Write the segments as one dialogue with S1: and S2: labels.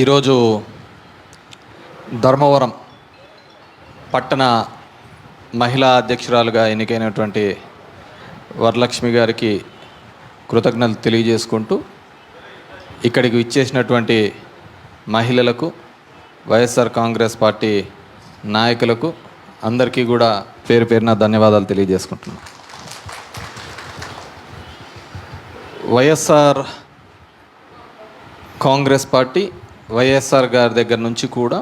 S1: ఈరోజు ధర్మవరం పట్టణ మహిళా అధ్యక్షురాలుగా ఎన్నికైనటువంటి వరలక్ష్మి గారికి కృతజ్ఞతలు తెలియజేసుకుంటూ ఇక్కడికి విచ్చేసినటువంటి మహిళలకు, వైఎస్ఆర్ కాంగ్రెస్ పార్టీ నాయకులకు అందరికీ కూడా పేరు పేరున ధన్యవాదాలు తెలియజేసుకుంటున్నాను. వైఎస్ఆర్ కాంగ్రెస్ పార్టీ వైఎస్ఆర్ గారి దగ్గర నుంచి కూడా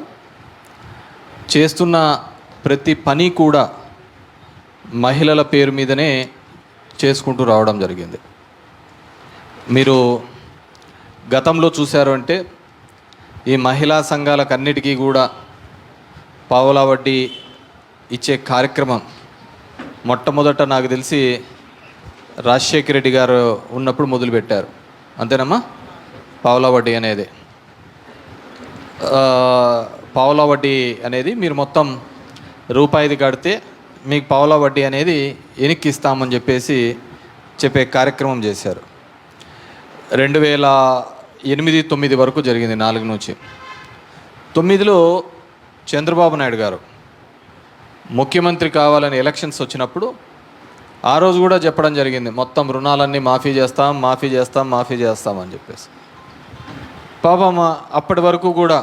S1: చేస్తున్న ప్రతి పని కూడా మహిళల పేరు మీదనే చేసుకుంటూ రావడం జరిగింది. మీరు గతంలో చూశారు అంటే ఈ మహిళా సంఘాలకు అన్నిటికీ కూడా పావలా వడ్డీ ఇచ్చే కార్యక్రమం మొట్టమొదట నాకు తెలిసి రాజశేఖర రెడ్డి గారు ఉన్నప్పుడు మొదలుపెట్టారు. అంతేనమ్మా? పావలా వడ్డీ అనేది పావలా వడ్డీ అనేది మీరు మొత్తం రూపాయిది కడితే మీకు పావలా వడ్డీ అనేది వెనక్కి ఇస్తామని చెప్పే కార్యక్రమం చేశారు. 2008-9 వరకు జరిగింది. 4 నుంచి 9లో చంద్రబాబు నాయుడు గారు ముఖ్యమంత్రి కావాలని ఎలక్షన్స్ వచ్చినప్పుడు ఆ రోజు కూడా చెప్పడం జరిగింది, మొత్తం రుణాలన్నీ మాఫీ చేస్తామని చెప్పేసి. పాపం అప్పటి వరకు కూడా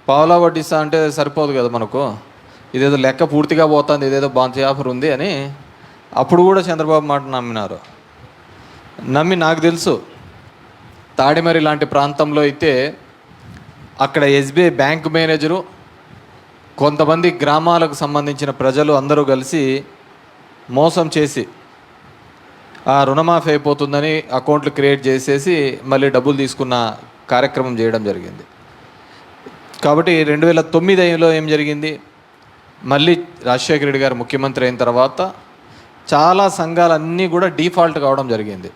S1: పావలా వడ్డీ అంటే సరిపోదు కదా మనకు, ఇదేదో లెక్క పూర్తిగా పోతుంది, ఇదేదో బాంతి ఆఫర్ ఉంది అని అప్పుడు కూడా చంద్రబాబు మాట నమ్మినారు. నాకు తెలుసు తాడిమరి లాంటి ప్రాంతంలో అయితే అక్కడ ఎస్బీఐ బ్యాంక్ మేనేజరు, కొంతమంది గ్రామాలకు సంబంధించిన ప్రజలు అందరూ కలిసి మోసం చేసి ఆ రుణమాఫీ అయిపోతుందని అకౌంట్లు క్రియేట్ చేసేసి మళ్ళీ డబ్బులు తీసుకున్న కార్యక్రమం చేయడం జరిగింది. కాబట్టి 2009లో ఏం జరిగింది, మళ్ళీ రాజశేఖర రెడ్డి గారు ముఖ్యమంత్రి అయిన తర్వాత చాలా సంఘాలన్నీ కూడా డిఫాల్ట్ కావడం జరిగింది.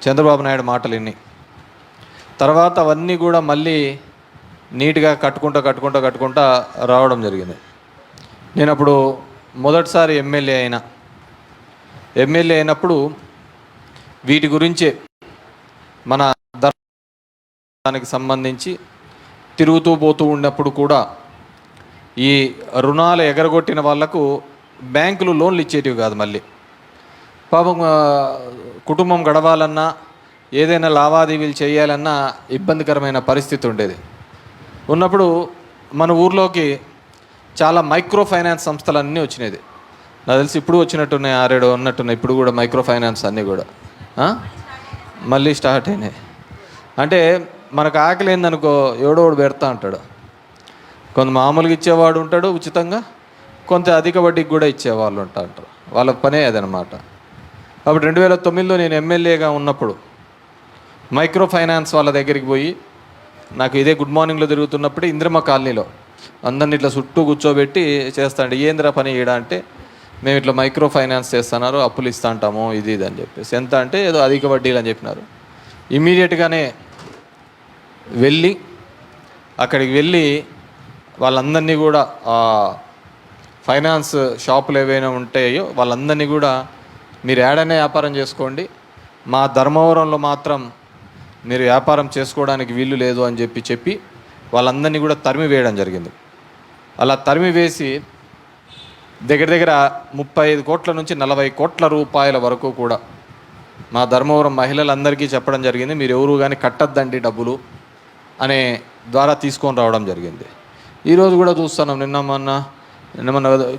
S1: చంద్రబాబు నాయుడు మాటలు విని తర్వాత అవన్నీ కూడా మళ్ళీ నీట్గా కట్టుకుంటా రావడం జరిగింది. నేను అప్పుడు మొదటిసారి ఎమ్మెల్యే అయినప్పుడు వీటి గురించే మన దానికి సంబంధించి తిరుగుతూ పోతూ ఉన్నప్పుడు కూడా ఈ రుణాలు ఎగరగొట్టిన వాళ్లకు బ్యాంకులు లోన్లు ఇచ్చేటివి కాదు. మళ్ళీ పాపం కుటుంబం గడవాలన్నా ఏదైనా లావాదేవీలు చేయాలన్నా ఇబ్బందికరమైన పరిస్థితి ఉండేది. ఉన్నప్పుడు మన ఊర్లోకి చాలా మైక్రో ఫైనాన్స్ సంస్థలన్నీ వచ్చినాయి. నాకు తెలిసి ఇప్పుడు వచ్చినట్టున్నాయి, 6-7 ఉన్నట్టున్నాయి ఇప్పుడు కూడా మైక్రో ఫైనాన్స్ అన్నీ కూడా మళ్ళీ స్టార్ట్ అయినాయి. అంటే మనకు ఆకలి ఏందనుకో ఎవడోడు పెడతా అంటాడు. కొంత మామూలుగా ఇచ్చేవాడు ఉంటాడు ఉచితంగా, కొంత అధిక వడ్డీకి కూడా ఇచ్చేవాళ్ళు ఉంటారు. వాళ్ళ పనే అదనమాట. కాబట్టి 2009లో నేను ఎమ్మెల్యేగా ఉన్నప్పుడు మైక్రో ఫైనాన్స్ వాళ్ళ దగ్గరికి పోయి, నాకు ఇదే గుడ్ మార్నింగ్లో తిరుగుతున్నప్పుడు ఇంద్రమ్మ కాలనీలో అందరిని ఇట్లా చుట్టూ కూర్చోబెట్టి చేస్తాండి, ఏంద్రా పని చేయడా అంటే, మేము ఇట్లా మైక్రో ఫైనాన్స్ చేస్తున్నారు, అప్పులు ఇస్తా అంటాము ఇది అని చెప్పేసి. ఎంత అంటే ఏదో అధిక వడ్డీలు అని చెప్పినారు. ఇమీడియట్గానే అక్కడికి వెళ్ళి వాళ్ళందరినీ కూడా ఫైనాన్స్ షాపులు ఏవైనా ఉంటాయో వాళ్ళందరినీ కూడా మీరు ఏడనే వ్యాపారం చేసుకోండి, మా ధర్మవరంలో మాత్రం మీరు వ్యాపారం చేసుకోవడానికి వీలు లేదు అని చెప్పి వాళ్ళందరినీ కూడా తరిమి వేయడం జరిగింది. అలా తరిమి వేసి దగ్గర 35 కోట్ల నుంచి 40 కోట్ల రూపాయల వరకు కూడా మా ధర్మవరం మహిళలందరికీ చెప్పడం జరిగింది, మీరు ఎవరు కానీ కట్టద్దండి డబ్బులు అనే ద్వారా తీసుకొని రావడం జరిగింది. ఈరోజు కూడా చూస్తున్నాం, నిన్న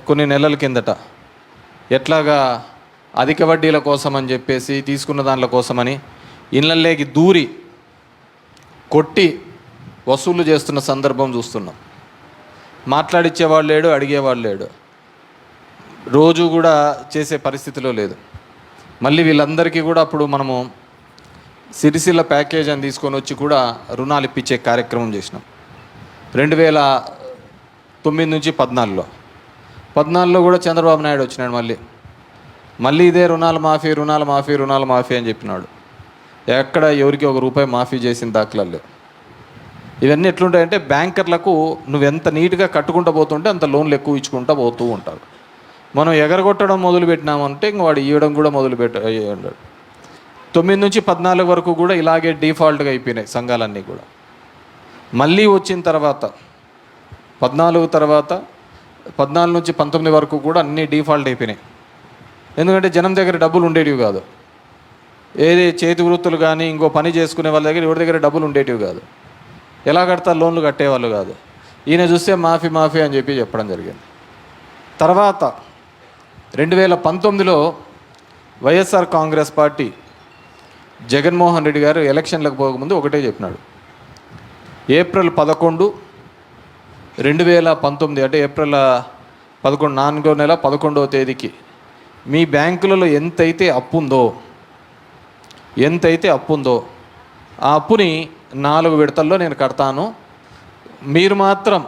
S1: కొన్ని నెలల కిందట ఎట్లాగా అధిక వడ్డీల కోసం అని చెప్పేసి తీసుకున్న దాంట్ల కోసమని ఇళ్ళల్లోకి దూరి కొట్టి వసూలు చేస్తున్న సందర్భం చూస్తున్నాం. మాట్లాడిచ్చేవాళ్ళు లేడు, అడిగేవాళ్ళు లేడు, రోజు కూడా చేసే పరిస్థితిలో లేదు. మళ్ళీ వీళ్ళందరికీ కూడా అప్పుడు మనము సిరిసిల్ల ప్యాకేజ్ అని తీసుకొని వచ్చి కూడా రుణాలు ఇప్పించే కార్యక్రమం చేసినాం. 2009 నుంచి 14లో కూడా చంద్రబాబు నాయుడు వచ్చినాడు. మళ్ళీ ఇదే రుణాల మాఫీ అని చెప్పినాడు. ఎక్కడ ఎవరికి ₹1 మాఫీ చేసిన దాఖలాలు లేవు. ఇవన్నీ ఎట్లుంటాయంటే బ్యాంకర్లకు నువ్వెంత నీట్గా కట్టుకుంటూ పోతుంటే అంత లోన్లు ఎక్కువ ఇచ్చుకుంటూ పోతూ ఉంటారు. మనం ఎగరగొట్టడం మొదలుపెట్టినామంటే ఇంక వాడు ఇవ్వడం కూడా మొదలుపెట్టాడు. 9 నుంచి 14 వరకు కూడా ఇలాగే డిఫాల్ట్గా అయిపోయినాయి సంఘాలన్నీ కూడా. మళ్ళీ వచ్చిన తర్వాత 14 నుంచి 19 వరకు కూడా అన్నీ డిఫాల్ట్ అయిపోయినాయి. ఎందుకంటే జనం దగ్గర డబ్బులు ఉండేటివి కాదు. ఏది చేతి వృత్తులు కానీ ఇంకో పని చేసుకునే వాళ్ళ దగ్గర ఎవరి దగ్గర డబ్బులు ఉండేటివి కాదు. ఎలా కడతారు, లోన్లు కట్టేవాళ్ళు కాదు. ఈయన చూస్తే మాఫీ అని చెప్పి చెప్పడం జరిగింది. తర్వాత 2019లో వైఎస్ఆర్ కాంగ్రెస్ పార్టీ జగన్మోహన్ రెడ్డి గారు ఎలక్షన్లకు పోకముందు ఒకటే చెప్పినాడు. ఏప్రిల్ 11, 2019 అంటే ఏప్రిల్ 4వ నెల 11వ తేదీకి మీ బ్యాంకులలో ఎంతైతే అప్పు ఉందో ఆ అప్పుని 4 విడతల్లో నేను కడతాను. మీరు మాత్రం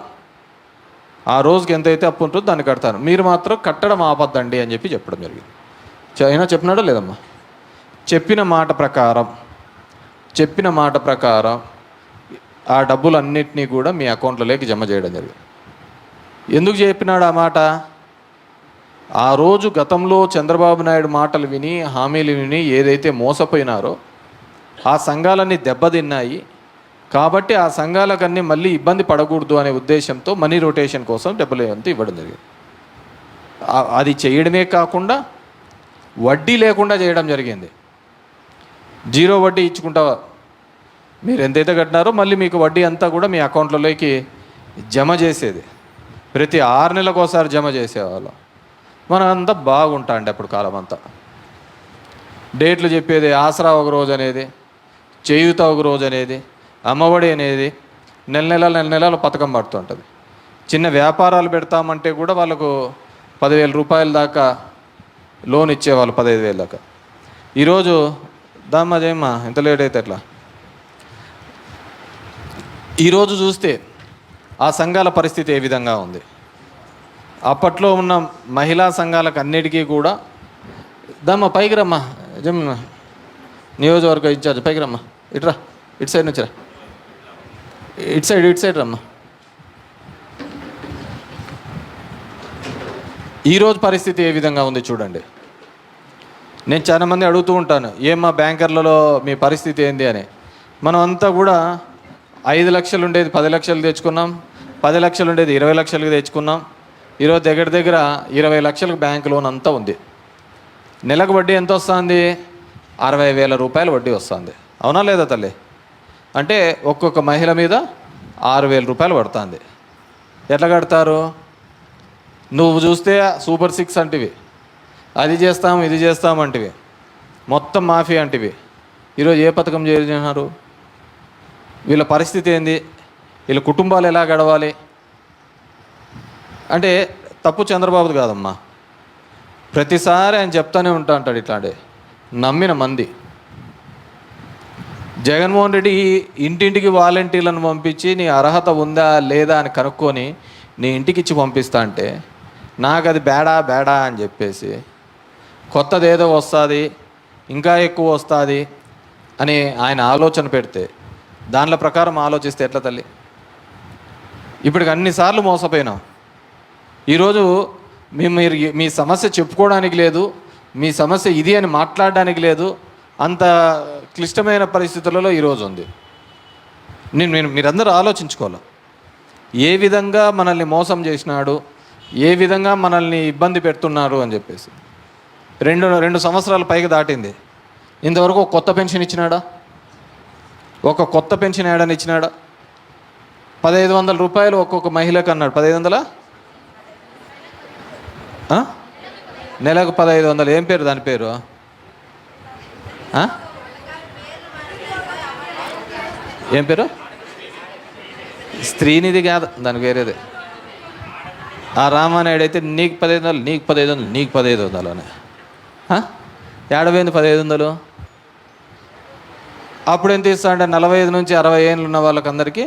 S1: ఆ రోజుకి ఎంతైతే అప్పు ఉంటుందో దాన్ని కడతాను, మీరు మాత్రం కట్టడం ఆపద్దండి అని చెప్పి చెప్పడం జరిగింది. అయినా చెప్పినాడో లేదమ్మా? చెప్పిన మాట ప్రకారం ఆ డబ్బులన్నింటినీ కూడా మీ అకౌంట్లలోకి జమ చేయడం జరిగింది. ఎందుకు చెప్పినాడు ఆ మాట? ఆ రోజు గతంలో చంద్రబాబు నాయుడు మాటలు విని, హామీలు విని ఏదైతే మోసపోయినారో ఆ సంఘాలన్నీ దెబ్బతిన్నాయి. కాబట్టి ఆ సంఘాలకన్నీ మళ్ళీ ఇబ్బంది పడకూడదు అనే ఉద్దేశంతో మనీ రొటేషన్ కోసం డబ్బులు అంతా ఇవ్వడం జరిగింది. అది చేయడమే కాకుండా వడ్డీ లేకుండా చేయడం జరిగింది. 0 వడ్డీ ఇచ్చుకుంటా మీరు ఎంతైతే కట్టినారో మళ్ళీ మీకు వడ్డీ అంతా కూడా మీ అకౌంట్లలోకి జమ చేసేది. ప్రతి 6 నెలలకు ఒకసారి జమ చేసేవాళ్ళం. మనం అంతా బాగుంటా అండి అప్పుడు కాలం అంతా. డేట్లు చెప్పేది, ఆసరా ఒక రోజు అనేది, చేయూత ఒక రోజు అనేది, అమ్మఒడి అనేది, నెల నెలలు పథకం పడుతుంటుంది. చిన్న వ్యాపారాలు పెడతామంటే కూడా వాళ్ళకు 10,000 రూపాయల దాకా లోన్ ఇచ్చేవాళ్ళు, 15,000 దాకా. ఈరోజు దామ్మా ఎంత లేట్ అయితే ఎట్లా? ఈరోజు చూస్తే ఆ సంఘాల పరిస్థితి ఏ విధంగా ఉంది. అప్పట్లో ఉన్న మహిళా సంఘాలకు అన్నిటికీ కూడా దమ్మ పైకి రమ్మా, జమ్మ నియోజకవర్గ ఇన్ఛార్జ్ పైకి రమ్మా, ఇట్రా, ఇటు సైడ్ నుంచి రా, ఇటు సైడ్ రమ్మా. ఈరోజు పరిస్థితి ఏ విధంగా ఉంది చూడండి. నేను చాలామంది అడుగుతూ ఉంటాను, ఏమ్మా బ్యాంకర్లలో మీ పరిస్థితి ఏంది అని. మనం అంతా కూడా 5 లక్షలు ఉండేది 10 లక్షలు తెచ్చుకున్నాం, 10 లక్షలు ఉండేది 20 లక్షలకు తెచ్చుకున్నాం. ఈరోజు దగ్గర 20 లక్షలకు బ్యాంక్ లోన్ అంతా ఉంది. నెలకు వడ్డీ ఎంత వస్తుంది? 60,000 రూపాయలు వడ్డీ వస్తుంది. అవునా లేదా తల్లి? అంటే ఒక్కొక్క మహిళ మీద 6,000 రూపాయలు పడుతుంది. ఎట్లా కడతారు? నువ్వు చూస్తే సూపర్ 6 అంటివి, అది చేస్తాం ఇది చేస్తాం అంటివి, మొత్తం మాఫీ అంటివి. ఈరోజు ఏ పథకం చేసినారు? వీళ్ళ పరిస్థితి ఏంది? వీళ్ళ కుటుంబాలు ఎలా గడవాలి? అంటే తప్పు చంద్రబాబుది కాదమ్మా. ప్రతిసారి ఆయన చెప్తానే అంటాడు ఇట్లాంటి నమ్మిన మంది. జగన్మోహన్ రెడ్డి ఇంటింటికి వాలంటీర్లను పంపించి నీ అర్హత ఉందా లేదా అని కనుక్కొని నీ ఇంటికి ఇచ్చి పంపిస్తా అంటే నాకు అది బేడా అని చెప్పేసి కొత్తది ఏదో వస్తుంది, ఇంకా ఎక్కువ వస్తుంది అని ఆయన ఆలోచన పెడితే దానిల ప్రకారం ఆలోచిస్తే ఎట్లా తల్లి? ఇప్పటికి అన్నిసార్లు మోసపోయినాం. ఈరోజు మీరు మీ సమస్య చెప్పుకోవడానికి లేదు, మీ సమస్య ఇది అని మాట్లాడడానికి లేదు. అంత క్లిష్టమైన పరిస్థితులలో ఈరోజు ఉంది. మీరందరూ ఆలోచించుకోవాలి. ఏ విధంగా మనల్ని మోసం చేసినాడు, ఏ విధంగా మనల్ని ఇబ్బంది పెడుతున్నారు అని చెప్పేసి. 2 సంవత్సరాల పైకి దాటింది. ఇంతవరకు ఒక కొత్త పెన్షన్ ఇచ్చినాడా? ఒక కొత్త పెన్షన్ ఏడని ఇచ్చినాడా? 1,500 రూపాయలు ఒక్కొక్క మహిళకు అన్నాడు. 1,500 నెలకు 1,500. ఏం పేరు దాని పేరు? ఏం పేరు? స్త్రీనిధి కాదు, దానికి వేరేది. ఆ రామానాయుడు అయితే నీకు 1,500, నీకు 1,500, నీకు 1,500 అని. ఏడవేంది 1,500? అప్పుడు ఎంత ఇస్తాండే? 45 నుంచి 60 ఏళ్ళు ఉన్న వాళ్ళకందరికీ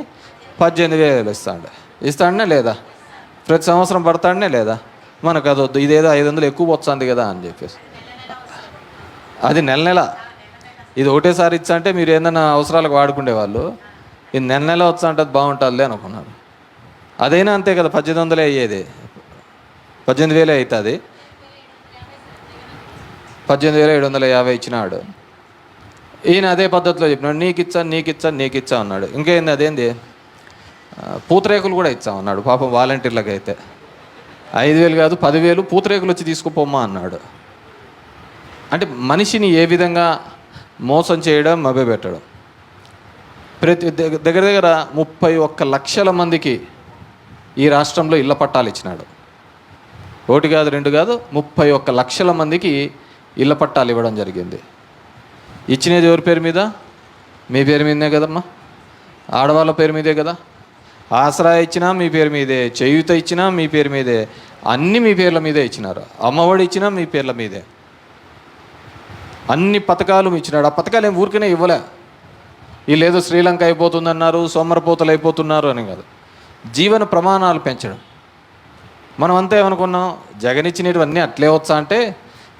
S1: 18,000 ఇస్తాడనే లేదా? ప్రతి సంవత్సరం పడతాడనే లేదా? మనకు అది వద్దు, ఇదేదో 500 ఎక్కువ వస్తుంది కదా అని చెప్పేసి. అది నెల ఇది ఒకటేసారి ఇచ్చా అంటే మీరు ఏదైనా అవసరాలకు వాడుకునేవాళ్ళు. ఇది నెల వచ్చా అంటే అది బాగుంటుందిలే అనుకున్నారు. అదైనా అంతే కదా, 1800 అయ్యేది, 18,000 అవుతుంది. 18,750 ఇచ్చినాడు. ఈయన అదే పద్ధతిలో చెప్పినాడు, నీకు ఇచ్చా అన్నాడు. ఇంకేంది? అదేంది? పూతరేకులు కూడా ఇచ్చామన్నాడు పాపం వాలంటీర్లకు. అయితే 5,000 కాదు 10,000 పూతరేకులు వచ్చి తీసుకుపోమ్మా అన్నాడు. అంటే మనిషిని ఏ విధంగా మోసం చేయడం, మభ్యపెట్టడం. దగ్గర దగ్గర 31 లక్షల మందికి ఈ రాష్ట్రంలో ఇళ్ల పట్టాలు ఇచ్చినాడు. 1 కాదు 2 కాదు 31 లక్షల మందికి ఇళ్ల పట్టాలు ఇవ్వడం జరిగింది. ఇచ్చినది ఎవరి పేరు మీద? మీ పేరు మీదనే కదమ్మా, ఆడవాళ్ళ పేరు మీదే కదా. ఆసరా ఇచ్చినా మీ పేరు మీదే, చేయూత ఇచ్చినా మీ పేరు మీదే, అన్నీ మీ పేర్ల మీదే ఇచ్చినారు. అమ్మఒడి ఇచ్చినా మీ పేర్ల మీదే, అన్ని పథకాలు ఇచ్చినాడు. ఆ పథకాలు ఏం ఊరికనే ఇవ్వలే. వీళ్ళేదో శ్రీలంక అయిపోతుందన్నారు, సోమరపోతలు అయిపోతున్నారు అని కాదు, జీవన ప్రమాణాలు పెంచడం. మనం అంతా ఏమనుకున్నాం, జగన్ ఇచ్చినటువన్నీ అట్లే వచ్చా అంటే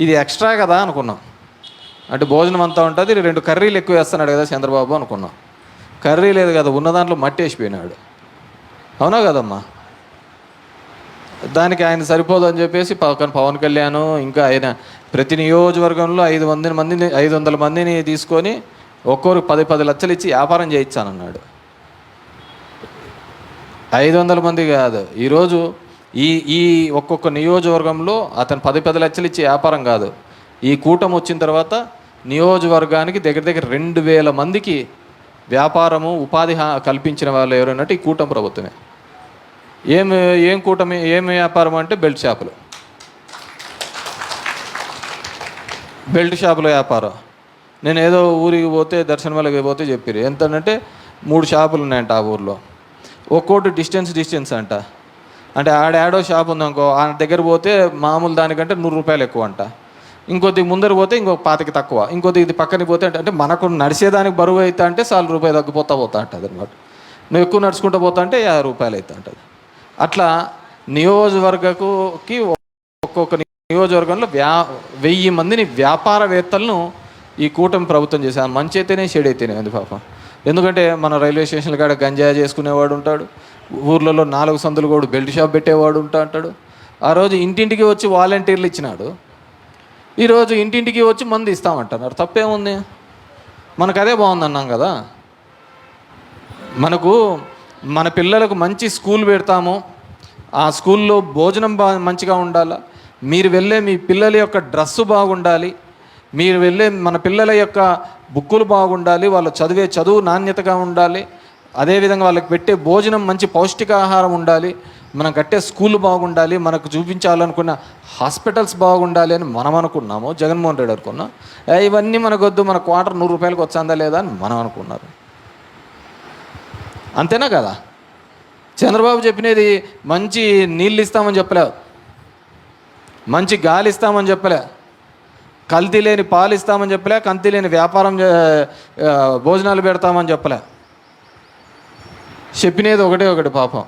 S1: ఇది ఎక్స్ట్రా కదా అనుకున్నాం. అంటే భోజనం అంతా ఉంటుంది, 2 కర్రీలు ఎక్కువ వేస్తున్నాడు కదా చంద్రబాబు అనుకున్నాం. కర్రీ లేదు కదా, ఉన్న దాంట్లో మట్టి వేసిపోయినాడు. అవునా కదమ్మా? దానికి ఆయన సరిపోదు అని చెప్పేసి పవన్ కళ్యాణ్ ఇంకా ఆయన ప్రతి నియోజకవర్గంలో 500 మందిని తీసుకొని ఒక్కొక్కరికి 10 లక్షలు ఇచ్చి వ్యాపారం చేయించానన్నాడు. 500 మంది కాదు, ఈరోజు ఈ ఒక్కొక్క నియోజకవర్గంలో అతను 10 లక్షలు ఇచ్చి వ్యాపారం కాదు. ఈ కూటమి వచ్చిన తర్వాత నియోజకవర్గానికి దగ్గర దగ్గర 2,000 మందికి వ్యాపారము, ఉపాధి కల్పించిన వాళ్ళు ఎవరన్నట్టు ఈ కూటమి ప్రభుత్వమే. ఏం కూటమి, ఏం వ్యాపారం అంటే బెల్ట్ షాపులు, బెల్ట్ షాపుల వ్యాపారం. నేను ఏదో ఊరికి పోతే, దర్శనమలకి పోతే చెప్పారు ఎంతంటే 3 షాపులు ఉన్నాయంట ఆ ఊర్లో. ఒక్కోటి డిస్టెన్స్ అంట. అంటే ఆడాడో షాప్ ఉందనుకో, ఆ దగ్గర పోతే మామూలు దానికంటే 100 రూపాయలు ఎక్కువ అంట. ఇంకొద్ది ముందర పోతే ఇంకొక 25 తక్కువ, ఇంకొద్ది ఇది పక్కన పోతే అంటే మనకు నడిచేదానికి బరువు అవుతా అంటే ₹100 తగ్గిపోతా ఉంటుంది అనమాట. నువ్వు ఎక్కువ నడుచుకుంటూ పోతా అంటే ₹50 అవుతా ఉంటుంది. అట్లా నియోజకవర్గకి ఒక్కొక్క నియోజకవర్గంలో 1000 మందిని వ్యాపారవేత్తలను ఈ కూటమి ప్రభుత్వం చేశారు. మంచి అయితేనే చెడు అయితేనే ఉంది పాపం. ఎందుకంటే మన రైల్వే స్టేషన్ల కాడ గంజాయి చేసుకునేవాడు ఉంటాడు, ఊర్లలో 4 సందులు కూడా బెల్ట్ షాప్ పెట్టేవాడు ఉంటాడు. ఆ రోజు ఇంటింటికి వచ్చి వాలంటీర్లు ఇచ్చినాడు, ఈరోజు ఇంటింటికి వచ్చి మందు ఇస్తామంటున్నారు. తప్పేముంది? మనకు అదే బాగుందన్నాం కదా. మన పిల్లలకు మంచి స్కూల్ పెడతాము, ఆ స్కూల్లో భోజనం మంచిగా ఉండాలి, మీరు వెళ్ళే మీ పిల్లల యొక్క డ్రెస్సు బాగుండాలి, మీరు వెళ్ళే మన పిల్లల యొక్క బుక్కులు బాగుండాలి, వాళ్ళు చదివే చదువు నాణ్యతగా ఉండాలి, అదేవిధంగా వాళ్ళకి పెట్టే భోజనం మంచి పౌష్టికాహారం ఉండాలి, మనం కట్టే స్కూల్ బాగుండాలి, మనకు చూపించాలనుకున్న హాస్పిటల్స్ బాగుండాలి అని మనం అనుకున్నాము. జగన్మోహన్ రెడ్డి అనుకున్నాం. ఇవన్నీ మనకొద్దు, మన క్వార్టర్ ₹100 వచ్చాందా లేదా అని మనం అనుకున్నారు. అంతేనా కదా? చంద్రబాబు చెప్పినది మంచి నీళ్ళు ఇస్తామని చెప్పలే, మంచి గాలి ఇస్తామని చెప్పలే, కల్తీ లేని పాలు ఇస్తామని చెప్పలే, కల్తీ లేని వ్యాపారం భోజనాలు పెడతామని చెప్పలే. చెప్పినది ఒకటి పాపం,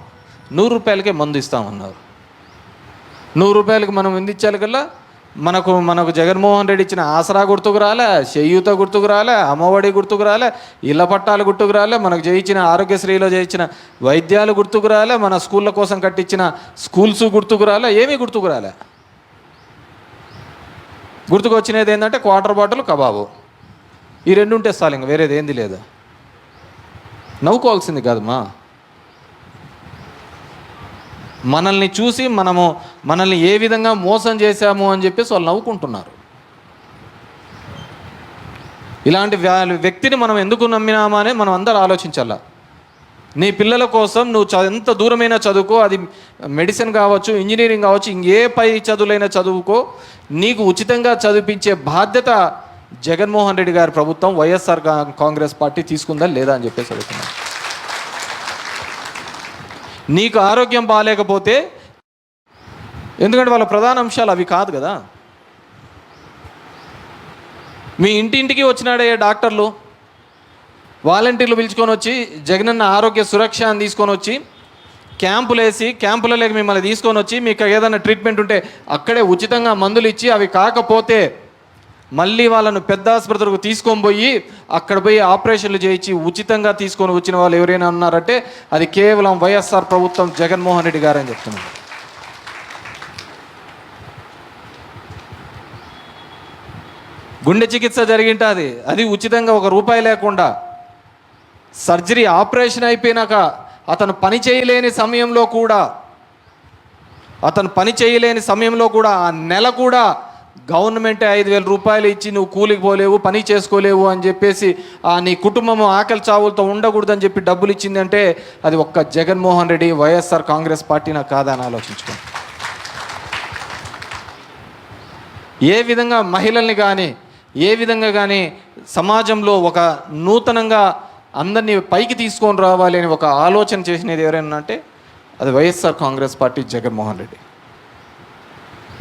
S1: ₹100కే మందు ఇస్తామన్నారు. ₹100 మనం ఎందుకు ఇచ్చాలి కల్లా మనకు జగన్మోహన్ రెడ్డి ఇచ్చిన ఆసరా గుర్తుకు రాలే, చేయూత గుర్తుకు రాలే, అమ్మఒడి గుర్తుకు రాలే, ఇళ్ల పట్టాలు గుర్తుకు రాలే, మనకు చేయించిన ఆరోగ్యశ్రీలో చేయించిన వైద్యాలు గుర్తుకు రాలే, మన స్కూళ్ళ కోసం కట్టించిన స్కూల్స్ గుర్తుకు రాలే, ఏమీ గుర్తుకు రాలే. గుర్తుకు వచ్చినది ఏంటంటే క్వార్టర్ బాటిల్, కబాబు, ఈ 2 ఉంటే చాలు, ఇంకా వేరేది ఏంది లేదు. నవ్వుకోవాల్సింది కాదమ్మా. మనల్ని చూసి మనల్ని ఏ విధంగా మోసం చేశాము అని చెప్పేసి వాళ్ళు నవ్వుకుంటున్నారు. ఇలాంటి వ్యక్తిని మనం ఎందుకు నమ్మినామా అని మనం అందరూ ఆలోచించాల. నీ పిల్లల కోసం నువ్వు ఎంత దూరమైనా చదువుకో, అది మెడిసిన్ కావచ్చు, ఇంజనీరింగ్ కావచ్చు, ఇంకే పై చదువులైనా చదువుకో, నీకు ఉచితంగా చదివించే బాధ్యత జగన్మోహన్ రెడ్డి గారి ప్రభుత్వం, వైఎస్ఆర్ కాంగ్రెస్ పార్టీ తీసుకుందా లేదా అని చెప్పేసి అడుగుతున్నాను. నీకు ఆరోగ్యం బాగాలేకపోతే, ఎందుకంటే వాళ్ళ ప్రధాన అంశాలు అవి కాదు కదా. మీ ఇంటింటికి వచ్చినాడే డాక్టర్లు, వాలంటీర్లు పిలుచుకొని వచ్చి జగనన్న ఆరోగ్య సురక్ష అని తీసుకొని వచ్చి క్యాంపులు వేసి, క్యాంపులలోకి మిమ్మల్ని తీసుకొని వచ్చి మీకు ఏదైనా ట్రీట్మెంట్ ఉంటే అక్కడే ఉచితంగా మందులు ఇచ్చి, అవి కాకపోతే మళ్ళీ వాళ్ళను పెద్ద ఆసుపత్రికి తీసుకొని పోయి అక్కడ పోయి ఆపరేషన్లు చేయించి ఉచితంగా తీసుకొని వచ్చిన వాళ్ళు ఎవరైనా ఉన్నారంటే అది కేవలం వైఎస్ఆర్ ప్రభుత్వం, జగన్మోహన్ రెడ్డి గారు అని చెప్తున్నారు. గుండె చికిత్స జరిగింటుంది, అది ఉచితంగా ₹1 లేకుండా. సర్జరీ ఆపరేషన్ అయిపోయినాక అతను పని చేయలేని సమయంలో కూడా ఆ నెల కూడా గవర్నమెంటే 5,000 రూపాయలు ఇచ్చి నువ్వు కూలికి పోలేవు, పని చేసుకోలేవు అని చెప్పేసి నీ కుటుంబం ఆకలి చావులతో ఉండకూడదని చెప్పి డబ్బులు ఇచ్చింది అంటే అది ఒక్క జగన్మోహన్ రెడ్డి వైఎస్ఆర్ కాంగ్రెస్ పార్టీనా కాదా అని ఆలోచించుకోండి. ఏ విధంగా మహిళల్ని కానీ ఏ విధంగా కానీ సమాజంలో ఒక నూతనంగా అందరినీ పైకి తీసుకొని రావాలి అని ఒక ఆలోచన చేసినది ఎవరైనా అంటే అది వైఎస్ఆర్ కాంగ్రెస్ పార్టీ, జగన్మోహన్ రెడ్డి.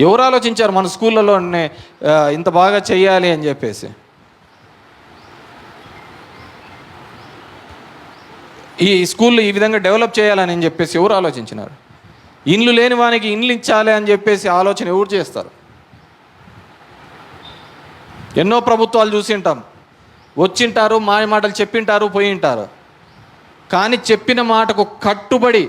S1: ఎవరు ఆలోచించారు మన స్కూళ్ళలోనే ఇంత బాగా చెయ్యాలి అని చెప్పేసి? ఈ స్కూళ్ళు ఈ విధంగా డెవలప్ చేయాలని చెప్పేసి ఎవరు ఆలోచించినారు? ఇండ్లు లేని వానికి ఇండ్లు ఇచ్చాలి అని చెప్పేసి ఆలోచన ఎవరు చేస్తారు? ఎన్నో ప్రభుత్వాలు చూసింటాం, వచ్చింటారు, మాయ మాటలు చెప్పింటారు, పోయింటారు. కానీ చెప్పిన మాటకు కట్టుబడి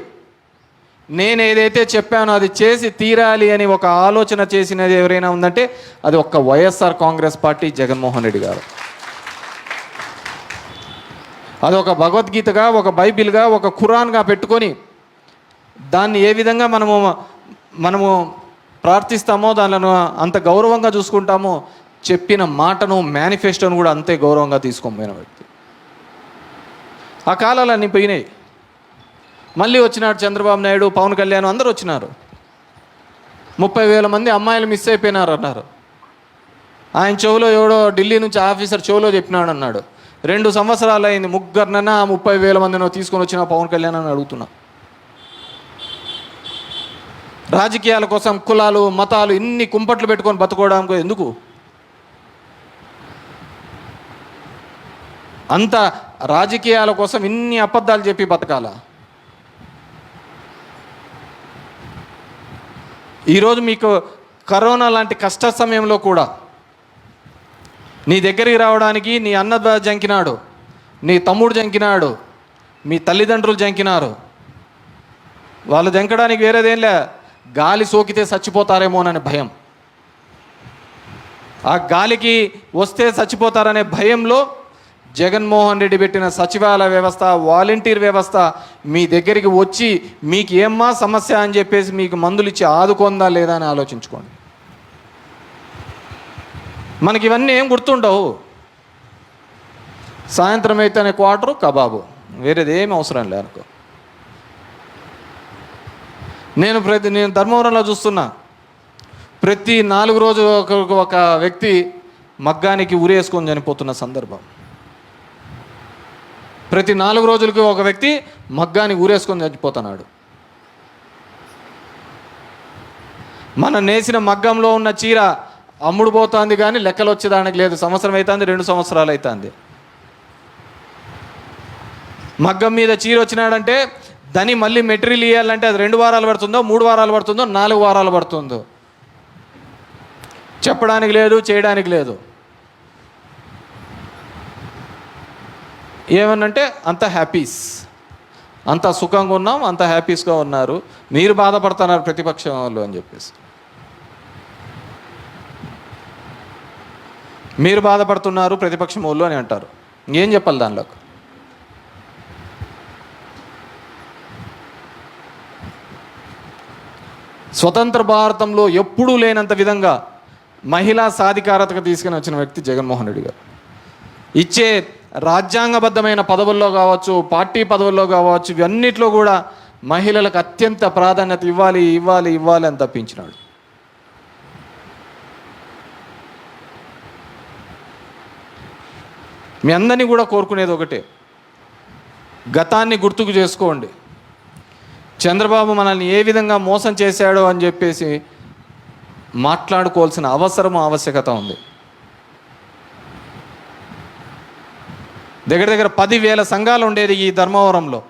S1: నేను ఏదైతే చెప్పానో అది చేసి తీరాలి అని ఒక ఆలోచన చేసినది ఎవరైనా ఉందంటే అది ఒక్క వైఎస్ఆర్ కాంగ్రెస్ పార్టీ, జగన్మోహన్ రెడ్డి గారు. అది ఒక భగవద్గీతగా, ఒక బైబిల్గా, ఒక ఖురాన్గా పెట్టుకొని దాన్ని ఏ విధంగా మనము ప్రార్థిస్తామో దానిలో అంత గౌరవంగా చూసుకుంటామో చెప్పిన మాటను, మేనిఫెస్టోను కూడా అంతే గౌరవంగా తీసుకొని పోయిన వ్యక్తి. ఆ కాలాలు అన్నీ పోయినాయి. మళ్ళీ వచ్చినాడు చంద్రబాబు నాయుడు, పవన్ కళ్యాణ్, అందరూ వచ్చినారు. 30,000 మంది అమ్మాయిలు మిస్ అయిపోయినారు అన్నారు. ఆయన చెవులో ఎవడో ఢిల్లీ నుంచి ఆఫీసర్ చెవులో చెప్పినాడు అన్నాడు. 2 సంవత్సరాలు అయింది, ముగ్గురినన్నా 30,000 మందినో తీసుకొని వచ్చిన పవన్ కళ్యాణ్ అని అడుగుతున్నా. రాజకీయాల కోసం కులాలు, మతాలు ఇన్ని కుంపట్లు పెట్టుకొని బతుకోవడానికి ఎందుకు? అంత రాజకీయాల కోసం ఇన్ని అబద్ధాలు చెప్పి బతకాలా? ఈరోజు మీకు కరోనా లాంటి కష్ట సమయంలో కూడా నీ దగ్గరికి రావడానికి నీ అన్న జంకినాడు, నీ తమ్ముడు జంకినాడు, మీ తల్లిదండ్రులు జంకినారు. వాళ్ళు జంకడానికి వేరేదేం లే, గాలి సోకితే చచ్చిపోతారేమోననే భయం. ఆ గాలికి వస్తే చచ్చిపోతారనే భయంలో జగన్మోహన్ రెడ్డి పెట్టిన సచివాలయ వ్యవస్థ, వాలంటీర్ వ్యవస్థ మీ దగ్గరికి వచ్చి మీకు ఏమ్మా సమస్య అని చెప్పేసి మీకు మందులు ఇచ్చి ఆదుకుందా లేదా అని ఆలోచించుకోండి. మనకి ఇవన్నీ ఏం గుర్తుండవు. సాయంత్రం అయితేనే క్వార్టరు, కబాబు, వేరేది ఏమి అవసరం లే అనుకో. నేను ధర్మవరంలో చూస్తున్నా, ప్రతి 4 రోజులు ఒక వ్యక్తి మగ్గానికి ఉరేసుకొని చనిపోతున్న సందర్భం. ప్రతి 4 రోజులకి ఒక వ్యక్తి మగ్గానికి ఊరేసుకొని చచ్చిపోతున్నాడు. మన నేసిన మగ్గంలో ఉన్న చీర అమ్ముడు పోతుంది కానీ లెక్కలు వచ్చేదానికి లేదు. సంవత్సరం అవుతుంది, 2 సంవత్సరాలు అవుతుంది. మగ్గం మీద చీర వచ్చినాడంటే దాన్ని మళ్ళీ మెటీరియల్ ఇవ్వాలంటే అది 2 వారాలు పడుతుందో, 3 వారాలు పడుతుందో, 4 వారాలు పడుతుందో చెప్పడానికి లేదు, చేయడానికి లేదు. ఏమనంటే అంత హ్యాపీస్, అంత సుఖంగా ఉన్నాం, అంత హ్యాపీస్గా ఉన్నారు, మీరు బాధపడుతున్నారు ప్రతిపక్షం వాళ్ళు అని చెప్పేసి. మీరు బాధపడుతున్నారు ప్రతిపక్షం వాళ్ళు అని అంటారు. ఏం చెప్పాలి దానిలోకి? స్వతంత్ర భారతంలో ఎప్పుడూ లేనంత విధంగా మహిళా సాధికారతకు తీసుకుని వచ్చిన వ్యక్తి జగన్మోహన్ రెడ్డి గారు. ఇచ్చే రాజ్యాంగబద్ధమైన పదవుల్లో కావచ్చు, పార్టీ పదవుల్లో కావచ్చు, ఇవన్నిట్లో కూడా మహిళలకు అత్యంత ప్రాధాన్యత ఇవ్వాలి ఇవ్వాలి ఇవ్వాలి అని తప్పించినాడు. మీ అందరినీ కూడా కోరుకునేది ఒకటే, గతాన్ని గుర్తుకు చేసుకోండి. చంద్రబాబు మనల్ని ఏ విధంగా మోసం చేశాడో అని చెప్పేసి మాట్లాడుకోవాల్సిన ఆవశ్యకత ఉంది. దగ్గర 10,000 సంఘాలు ఉండేది ఈ ధర్మవరంలో.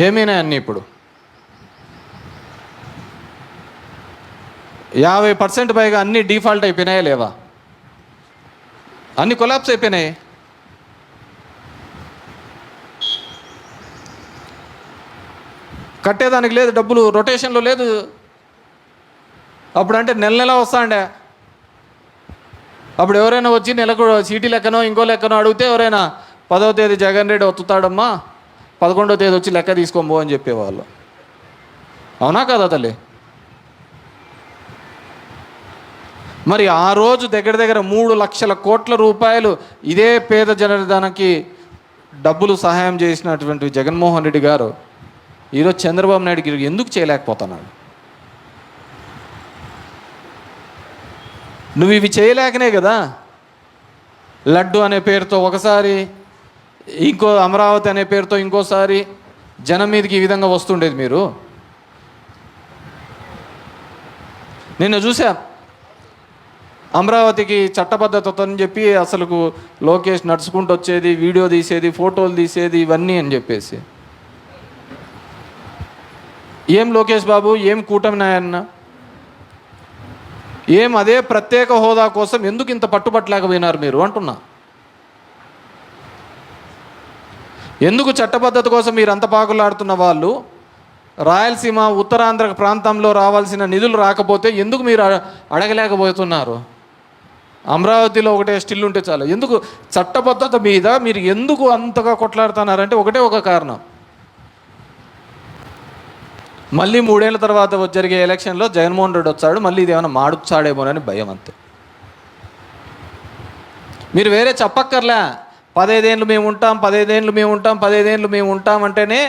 S1: ఏమైనాయి అన్నీ? ఇప్పుడు 50% పైగా అన్నీ డిఫాల్ట్ అయిపోయినాయా లేవా? అన్నీ కొలాప్స్ అయిపోయినాయి. కట్టేదానికి లేదు, డబ్బులు రొటేషన్లో లేదు. అప్పుడంటే నెల వస్తాండే. అప్పుడు ఎవరైనా వచ్చి నెలకు సీటీ లెక్కనో ఇంకో లెక్కనో అడిగితే ఎవరైనా 10వ తేదీ జగన్ రెడ్డి వత్తుతాడమ్మా, 11వ తేదీ వచ్చి లెక్క తీసుకోబో అని చెప్పేవాళ్ళు. అవునా కదా తల్లి? మరి ఆ రోజు దగ్గర దగ్గర 3 లక్షల కోట్ల రూపాయలు ఇదే పేద జనధనానికి డబ్బులు సహాయం చేసినటువంటి జగన్మోహన్ రెడ్డి గారు ఈరోజు చంద్రబాబు నాయుడుకి ఎందుకు చేయలేకపోతున్నాడు? నువ్వు ఇవి చేయలేకనే కదా లడ్డు అనే పేరుతో ఒకసారి, ఇంకో అమరావతి అనే పేరుతో ఇంకోసారి జనం మీదకి ఈ విధంగా వస్తుండేది. మీరు నిన్న చూసా, అమరావతికి చట్టబద్ధత అని చెప్పి అసలుకు లోకేష్ నడుచుకుంటూ వచ్చేది, వీడియో తీసేది, ఫోటోలు తీసేది, ఇవన్నీ అని చెప్పేసి. ఏం లోకేష్ బాబు, ఏం కూటమి నాయన్న, ఏం అదే ప్రత్యేక హోదా కోసం ఎందుకు ఇంత పట్టుబట్టలేకపోయినారు మీరు అంటున్నా? ఎందుకు చట్టబద్ధత కోసం మీరు అంత పాకులాడుతున్న వాళ్ళు రాయలసీమ ఉత్తరాంధ్ర ప్రాంతంలో రావాల్సిన నిధులు రాకపోతే ఎందుకు మీరు అడగలేకపోతున్నారు? అమరావతిలో ఒకటే స్టిల్ ఉంటే చాలు. ఎందుకు చట్టబద్ధత మీద మీరు ఎందుకు అంతగా కొట్లాడుతున్నారంటే ఒకటే ఒక కారణం, మళ్ళీ 3 ఏళ్ళ తర్వాత జరిగే ఎలక్షన్లో జగన్మోహన్ రెడ్డి వచ్చాడు, మళ్ళీ ఇది ఏమైనా మాడుచాడేమోనని భయం అంతే. మీరు వేరే చెప్పక్కర్లే. 15 ఏళ్ళు మేము ఉంటాం, 15 ఏళ్ళు మేము ఉంటాం, 15 ఏళ్ళు మేము ఉంటాం అంటేనే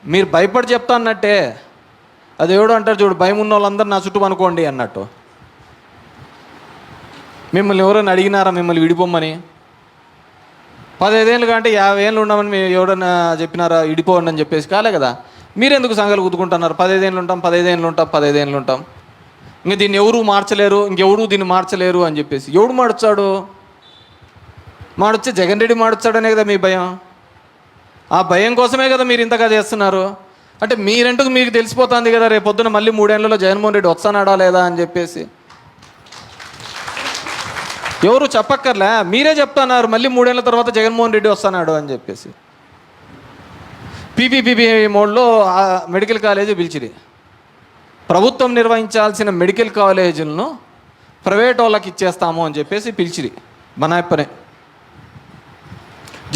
S1: మీరు భయపడి చెప్తా అన్నట్టే. అది ఎవడో అంటారు చూడు, భయం ఉన్న వాళ్ళందరూ నా చుట్టూ అనుకోండి అన్నట్టు. మిమ్మల్ని ఎవరైనా అడిగినారా మిమ్మల్ని విడిపోమని? 15 ఏళ్ళు కంటే 50 ఏళ్ళు ఉండమని మీరు ఎవడన్నా చెప్పినారా విడిపోండి అని చెప్పేసి? కాలే కదా. మీరెందుకు సంఘాలు గుద్దుకుంటున్నారు? 15 ఏళ్ళు ఉంటాం, 15 ఏళ్ళు ఉంటాం, 15 ఏళ్ళు ఉంటాం, ఇంకా దీన్ని ఎవరు మార్చలేరు, ఇంకెవరు దీన్ని మార్చలేరు అని చెప్పేసి. ఎవడు మాడుచాడు? మాడొచ్చే జగన్ రెడ్డి మాడొచ్చాడనే కదా మీ భయం. ఆ భయం కోసమే కదా మీరు ఇంతగా చేస్తున్నారు. అంటే మీరెందుకు మీకు తెలిసిపోతుంది కదా రేపు పొద్దున మళ్ళీ 3 ఏళ్లలో జగన్మోహన్ రెడ్డి వస్తానాడా లేదా అని చెప్పేసి. ఎవరు చెప్పక్కర్లే, మీరే చెప్తున్నారు మళ్ళీ 3 ఏళ్ళ తర్వాత జగన్మోహన్ రెడ్డి వస్తున్నాడు అని చెప్పేసి. పీపీపీ మోడ్లో మెడికల్ కాలేజీ పిలిచిరి. ప్రభుత్వం నిర్వహించాల్సిన మెడికల్ కాలేజీలను ప్రైవేట్ వాళ్ళకి ఇచ్చేస్తాము అని చెప్పేసి పిలిచిరి బనాయప్పనే.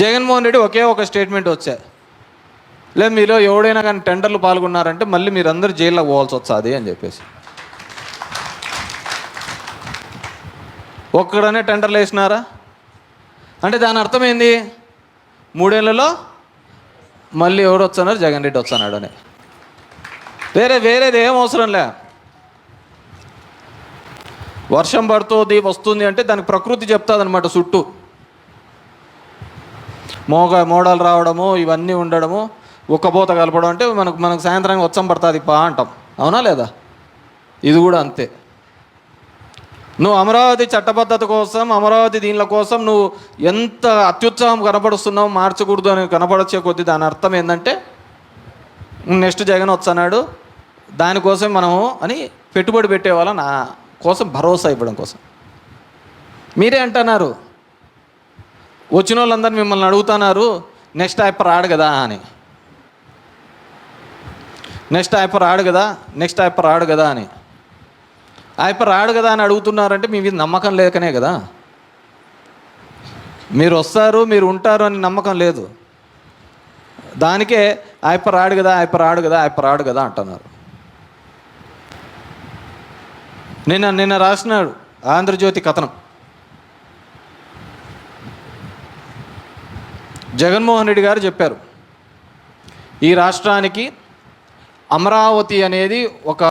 S1: జగన్మోహన్ రెడ్డి ఒకే ఒక స్టేట్మెంట్ వచ్చా, లేదు మీలో ఎవడైనా కానీ టెండర్లు పాల్గొన్నారంటే మళ్ళీ మీరందరూ జైల్లో పోవాల్సి వస్తుంది అని చెప్పేసి. ఒక్కడనే టెండర్లు వేసినారా అంటే దాని అర్థమైంది 3 ఏళ్లలో మళ్ళీ ఎవరు వస్తున్నారు, జగన్ రెడ్డి వస్తున్నాడు అని. వేరేది ఏం అవసరం లే. వర్షం పడుతుంది వస్తుంది అంటే దానికి ప్రకృతి చెప్తుంది అనమాట. చుట్టూ మోడాలు రావడము, ఇవన్నీ ఉండడము, ఉక్కపోత కలపడం అంటే మనకు సాయంత్రానికి వచ్చం పడుతుంది పా అంటాం. అవునా లేదా? ఇది కూడా అంతే. నువ్వు అమరావతి చట్టబద్ధత కోసం, అమరావతి దీనిల కోసం నువ్వు ఎంత అత్యుత్సాహం కనపడుస్తున్నావు, మార్చకూడదు అని కనపడొచ్చే కొద్దీ దాని అర్థం ఏంటంటే నెక్స్ట్ జగన్ వస్తున్నాడు, దానికోసం మనము అని పెట్టుబడి పెట్టేవాళ్ళ నా కోసం భరోసా ఇవ్వడం కోసం. మీరే అంటున్నారు, వచ్చిన వాళ్ళందరూ మిమ్మల్ని అడుగుతున్నారు నెక్స్ట్ ఆయప్ప రాడు కదా అని, నెక్స్ట్ ఆయప్ప రాడు కదా అని. ఆయప్ప రాడు కదా అని అడుగుతున్నారంటే మీ మీద నమ్మకం లేకనే కదా. మీరు వస్తారు, మీరు ఉంటారు అని నమ్మకం లేదు. దానికే ఆయప్ప రాడు కదా అంటున్నారు. నిన్న రాసినాడు ఆంధ్రజ్యోతి కథనం. జగన్మోహన్ రెడ్డి గారు చెప్పారు, ఈ రాష్ట్రానికి అమరావతి అనేది ఒక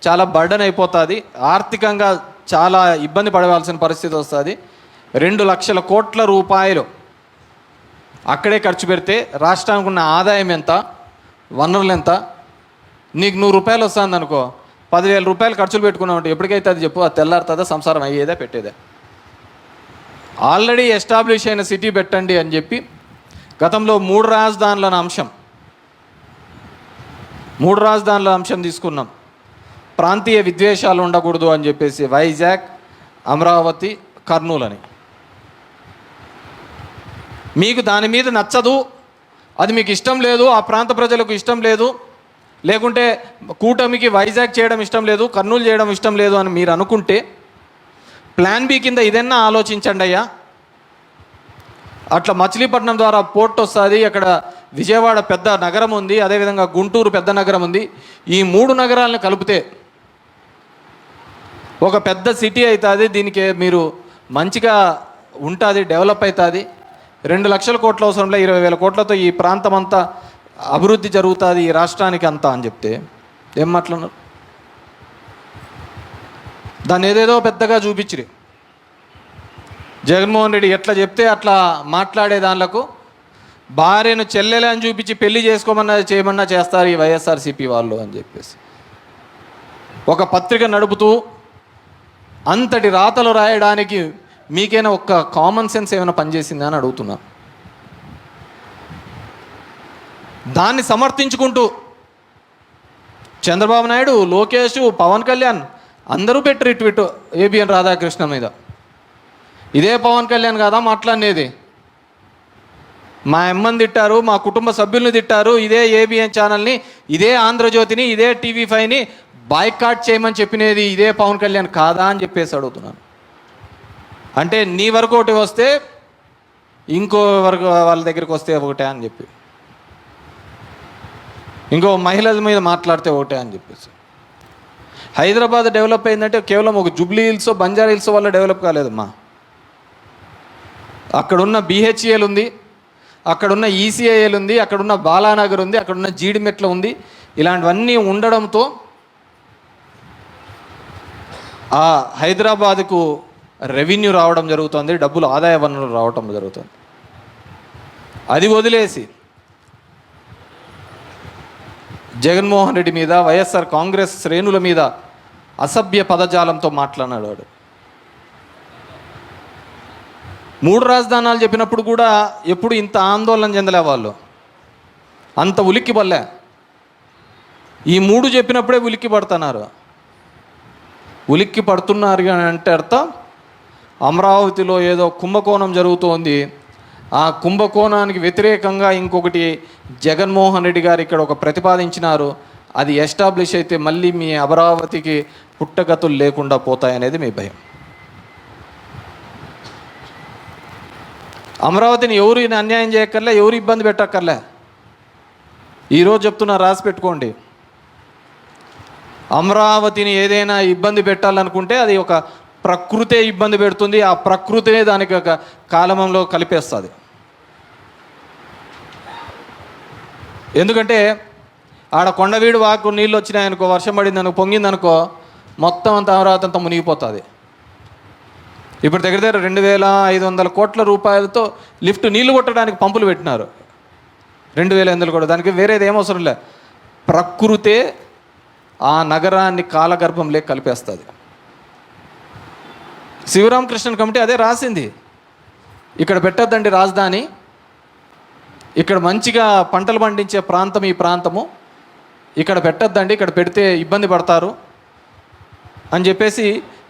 S1: చాలా బర్డన్ అయిపోతుంది, ఆర్థికంగా చాలా ఇబ్బంది పడవలసిన పరిస్థితి వస్తుంది. 2 లక్షల కోట్ల రూపాయలు అక్కడే ఖర్చు పెడితే రాష్ట్రానికి ఉన్న ఆదాయం ఎంత, వనరులు ఎంత? నీకు 100 రూపాయలు వస్తుంది అనుకో, 10,000 రూపాయలు ఖర్చులు పెట్టుకున్నావు అంటే ఎప్పటికైతే అది చెప్పు, అది తెల్లారుతుందా, సంసారం అయ్యేదే పెట్టేదే? ఆల్రెడీ ఎస్టాబ్లిష్ అయిన సిటీ పెట్టండి అని చెప్పి గతంలో 3 రాజధానుల అంశం తీసుకున్నాం. ప్రాంతీయ విద్వేషాలు ఉండకూడదు అని చెప్పేసి వైజాగ్, అమరావతి, కర్నూలు అని. మీకు దాని మీద నచ్చదు, అది మీకు ఇష్టం లేదు, ఆ ప్రాంత ప్రజలకు ఇష్టం లేదు, లేకుంటే కూటమికి వైజాగ్ చేయడం ఇష్టం లేదు, కర్నూలు చేయడం ఇష్టం లేదు అని మీరు అనుకుంటే ప్లాన్ బి కింద ఇదన్నా ఆలోచించండి అయ్యా. అట్లా మచిలీపట్నం ద్వారా పోర్ట్ వస్తుంది, అక్కడ విజయవాడ పెద్ద నగరం ఉంది, అదేవిధంగా గుంటూరు పెద్ద నగరం ఉంది. ఈ 3 నగరాలను కలిపితే ఒక పెద్ద సిటీ అవుతుంది. దీనికి మీరు మంచిగా ఉంటుంది, డెవలప్ అవుతుంది. 2 లక్షల కోట్ల అవసరంలో 20,000 కోట్లతో ఈ ప్రాంతం అంతా అభివృద్ధి జరుగుతుంది ఈ రాష్ట్రానికి అంతా అని చెప్తే ఏం మాట్లాడినారు? దాన్ని ఏదేదో పెద్దగా చూపించిరి. జగన్మోహన్ రెడ్డి ఎట్లా చెప్తే అట్లా మాట్లాడే దానిలకు భార్యను చెల్లెలే అని చూపించి పెళ్లి చేసుకోమన్నా చేయమన్నా చేస్తారు ఈ వైఎస్ఆర్సీపీ వాళ్ళు అని చెప్పేసి ఒక పత్రిక నడుపుతూ అంతటి రాతలు రాయడానికి మీకైనా ఒక్క కామన్ సెన్స్ ఏమైనా పనిచేసిందా అని అడుగుతున్నా. దాన్ని సమర్థించుకుంటూ చంద్రబాబు నాయుడు, లోకేష్, పవన్ కళ్యాణ్ అందరూ పెట్టరు ట్వీట్ ఏబిఎన్ రాధాకృష్ణ మీద. ఇదే పవన్ కళ్యాణ్ కాదా మాట్లాడినేది? మా అమ్మని తిట్టారు, మా కుటుంబ సభ్యుల్ని తిట్టారు, ఇదే ఏబిఎన్ ఛానల్ని, ఇదే ఆంధ్రజ్యోతిని, ఇదే TV5ని బాయ్కాట్ చేయమని చెప్పినది ఇదే పవన్ కళ్యాణ్ కాదా అని చెప్పేసి అడుగుతున్నాను. అంటే నీ వరకు ఒకటి వస్తే ఇంకో వరకు వాళ్ళ దగ్గరికి వస్తే ఒకటే అని చెప్పి, ఇంకో మహిళల మీద మాట్లాడితే ఒకటే అని చెప్పేసి. హైదరాబాద్ డెవలప్ అయిందంటే కేవలం ఒక జూబ్లీ హిల్స్, బంజారా హిల్స్ వల్ల డెవలప్ కాలేదమ్మా. అక్కడున్న BHEL ఉంది, అక్కడున్న ECIL ఉంది, అక్కడున్న బాలానగర్ ఉంది, అక్కడున్న జీడిమెట్ల ఉంది. ఇలాంటివన్నీ ఉండడంతో ఆ హైదరాబాద్కు రెవెన్యూ రావడం జరుగుతుంది, డబ్బులు ఆదాయ వనరులు రావటం జరుగుతుంది. అది వదిలేసి జగన్మోహన్ రెడ్డి మీద, వైఎస్ఆర్ కాంగ్రెస్ శ్రేణుల మీద అసభ్య పదజాలంతో మాట్లాడినాడు. 3 రాజధానాలు చెప్పినప్పుడు కూడా ఎప్పుడు ఇంత ఆందోళన చెందలే వాళ్ళు, అంత ఉలిక్కి పడలే. ఈ 3 చెప్పినప్పుడే ఉలిక్కి పడుతున్నారు. ఉలిక్కి పడుతున్నారు అని అంటే అర్థం అమరావతిలో ఏదో కుంభకోణం జరుగుతోంది. ఆ కుంభకోణానికి వ్యతిరేకంగా ఇంకొకటి జగన్మోహన్ రెడ్డి గారు ఇక్కడ ఒక ప్రతిపాదించినారు. అది ఎస్టాబ్లిష్ అయితే మళ్ళీ మీ అమరావతికి పుట్టగతులు లేకుండా పోతాయనేది మీ భయం. అమరావతిని ఎవరు అన్యాయం చేయక్కర్లే, ఎవరు ఇబ్బంది పెట్టక్కర్లే. ఈరోజు చెప్తున్నా, రాసి పెట్టుకోండి. అమరావతిని ఏదైనా ఇబ్బంది పెట్టాలనుకుంటే అది ఒక ప్రకృతే ఇబ్బంది పెడుతుంది. ఆ ప్రకృతినే దానికి ఒక కాలమంలో కలిపేస్తుంది. ఎందుకంటే ఆడ కొండవీడు వాకు నీళ్ళు వచ్చినాయనుకో, వర్షం పడిందనుకో, పొంగిందనుకో, మొత్తం అంత అమరావతి అంతా మునిగిపోతుంది. ఇప్పుడు దగ్గర 2,500 కోట్ల రూపాయలతో లిఫ్ట్ నీళ్లు కొట్టడానికి పంపులు పెట్టినారు. 2,500 కోట్లు. దానికి వేరేది ఏమవసరం లే, ప్రకృతే ఆ నగరాన్ని కాలగర్భంలో కలిపేస్తుంది. శివరామకృష్ణన్ కమిటీ అదే రాసింది. ఇక్కడ పెట్టద్దండి రాజధాని, ఇక్కడ మంచిగా పంటలు పండించే ప్రాంతం ఈ ప్రాంతము, ఇక్కడ పెట్టద్దండి, ఇక్కడ పెడితే ఇబ్బంది పడతారు అని చెప్పేసి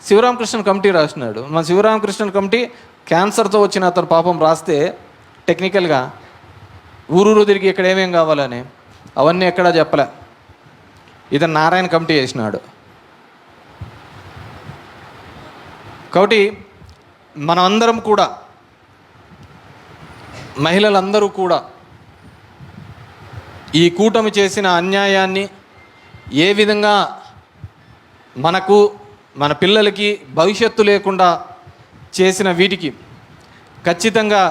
S1: శివరామకృష్ణన్ కమిటీ రాసినాడు. మన శివరామకృష్ణన్ కమిటీ క్యాన్సర్తో వచ్చిన అతను పాపం రాస్తే టెక్నికల్గా ఊరూరు తిరిగి ఇక్కడ ఏమేం కావాలని అవన్నీ ఎక్కడా చెప్పలే. ఇతను నారాయణ కమిటీ చేసినాడు. కాబట్టి మనమందరం కూడా, మహిళలందరూ కూడా ఈ కూటమి చేసిన అన్యాయాన్ని, ఏ విధంగా మనకు, మన పిల్లలకి భవిష్యత్తు లేకుండా చేసిన వీటికి ఖచ్చితంగా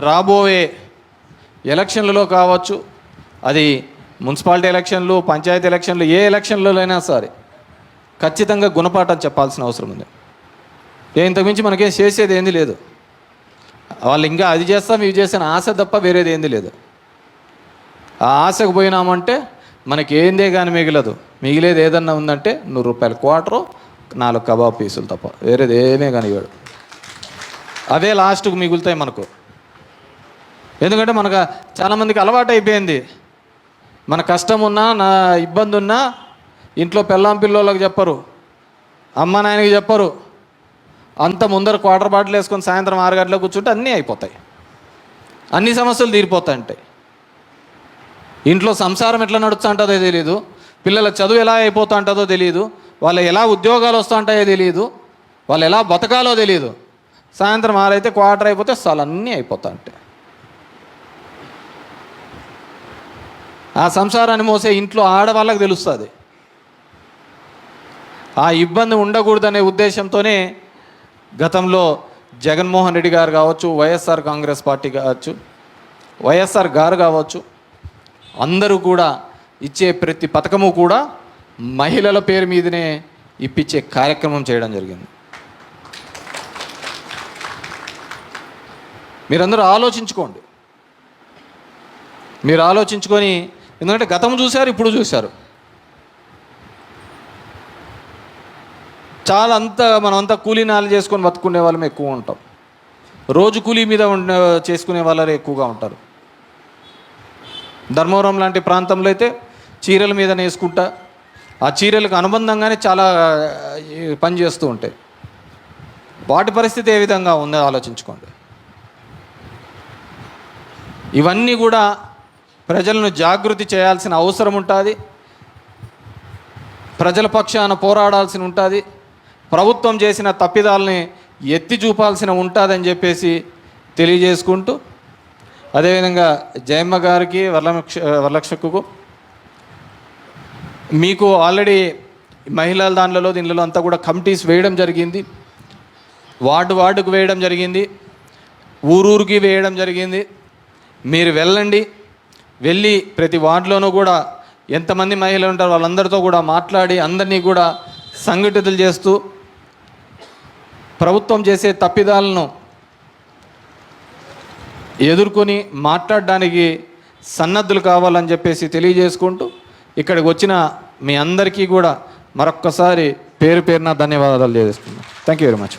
S1: రాబోయే ఎలక్షన్లలో కావచ్చు, అది మున్సిపాలిటీ ఎలక్షన్లు, పంచాయతీ ఎలక్షన్లు, ఏ ఎలక్షన్లైనా సరే ఖచ్చితంగా గుణపాఠం చెప్పాల్సిన అవసరం ఉంది. ఇంతకుమించి మనకేం చేసేది ఏంది లేదు. వాళ్ళు ఇంకా అది చేస్తాం ఇవి చేసిన ఆశ తప్ప వేరేది ఏంది లేదు. ఆ ఆశకు పోయినామంటే మనకి ఏందే కానీ మిగలదు. మిగిలేది ఏదన్నా ఉందంటే 100 రూపాయల క్వార్టరు, 4 కబాబ్ పీసులు తప్ప వేరేది ఏమే కానీ ఇవ్వడు. అవే లాస్ట్కు మిగులుతాయి మనకు. ఎందుకంటే మనకు చాలామందికి అలవాటు అయిపోయింది. మన కష్టం ఉన్నా, నా ఇబ్బంది ఉన్నా ఇంట్లో పెళ్ళాం పిల్లోళ్ళకి చెప్పరు, అమ్మ నాయనకి చెప్పరు. అంత ముందర క్వార్టర్ బాటిల్ వేసుకొని సాయంత్రం 6 గంటలకు కూర్చుంటే అన్నీ అయిపోతాయి, అన్ని సమస్యలు తీరిపోతాయంటాయి. ఇంట్లో సంసారం ఎట్లా నడుస్తూ ఉంటుందో తెలియదు, పిల్లల చదువు ఎలా అయిపోతూ ఉంటుందో తెలియదు, వాళ్ళు ఎలా ఉద్యోగాలు వస్తూ ఉంటాయో తెలియదు, వాళ్ళు ఎలా బతకాలో తెలియదు. సాయంత్రం 6 అయితే క్వార్టర్ అయిపోతే అసలు అన్నీ అయిపోతా అంటే ఆ సంసారాన్ని మోసే ఇంట్లో ఆడవాళ్ళకి తెలుస్తుంది. ఆ ఇబ్బంది ఉండకూడదనే ఉద్దేశంతోనే గతంలో జగన్మోహన్ రెడ్డి గారు కావచ్చు, వైఎస్ఆర్ కాంగ్రెస్ పార్టీ కావచ్చు, వైఎస్ఆర్ గారు కావచ్చు, అందరూ కూడా ఇచ్చే ప్రతి పథకము కూడా మహిళల పేరు మీదనే ఇప్పించే కార్యక్రమం చేయడం జరిగింది. మీరందరూ ఆలోచించుకోండి. మీరు ఆలోచించుకొని, ఎందుకంటే గతం చూశారు, ఇప్పుడు చూశారు. చాలా మనమంతా కూలీనాలు చేసుకొని బతుకునే వాళ్ళమే ఎక్కువ ఉంటాం. రోజు కూలీ మీద చేసుకునే వాళ్ళే ఎక్కువగా ఉంటారు. ధర్మవరం లాంటి ప్రాంతంలో అయితే చీరల మీద వేసుకుంటా, ఆ చీరలకు అనుబంధంగానే చాలా పని చేస్తూ ఉంటాయి. వాటి పరిస్థితి ఏ విధంగా ఉందో ఆలోచించుకోండి. ఇవన్నీ కూడా ప్రజలను జాగృతి చేయాల్సిన అవసరం ఉంటుంది. ప్రజల పక్షాన పోరాడాల్సి ఉంటుంది. ప్రభుత్వం చేసిన తప్పిదాలని ఎత్తి చూపాల్సిన ఉంటుందని చెప్పేసి తెలియజేసుకుంటూ, అదేవిధంగా జయమ్మ గారికి, వరలక్ష్మకు మీకు ఆల్రెడీ మహిళల దీనిలో అంతా కూడా కమిటీస్ వేయడం జరిగింది. వార్డుకు వేయడం జరిగింది. ఊరూరికి వేయడం జరిగింది. మీరు వెళ్ళి ప్రతి వార్డులోనూ కూడా ఎంతమంది మహిళలు ఉంటారో వాళ్ళందరితో కూడా మాట్లాడి అందరినీ కూడా సంఘటితులు చేస్తూ ప్రభుత్వం చేసే తప్పిదాలను ఎదుర్కొని మాట్లాడడానికి సన్నద్ధులు కావాలని చెప్పేసి తెలియజేసుకుంటూ, ఇక్కడికి వచ్చిన మీ అందరికీ కూడా మరొక్కసారి పేరున ధన్యవాదాలు తెలియజేస్తున్నాను. Thank you very much.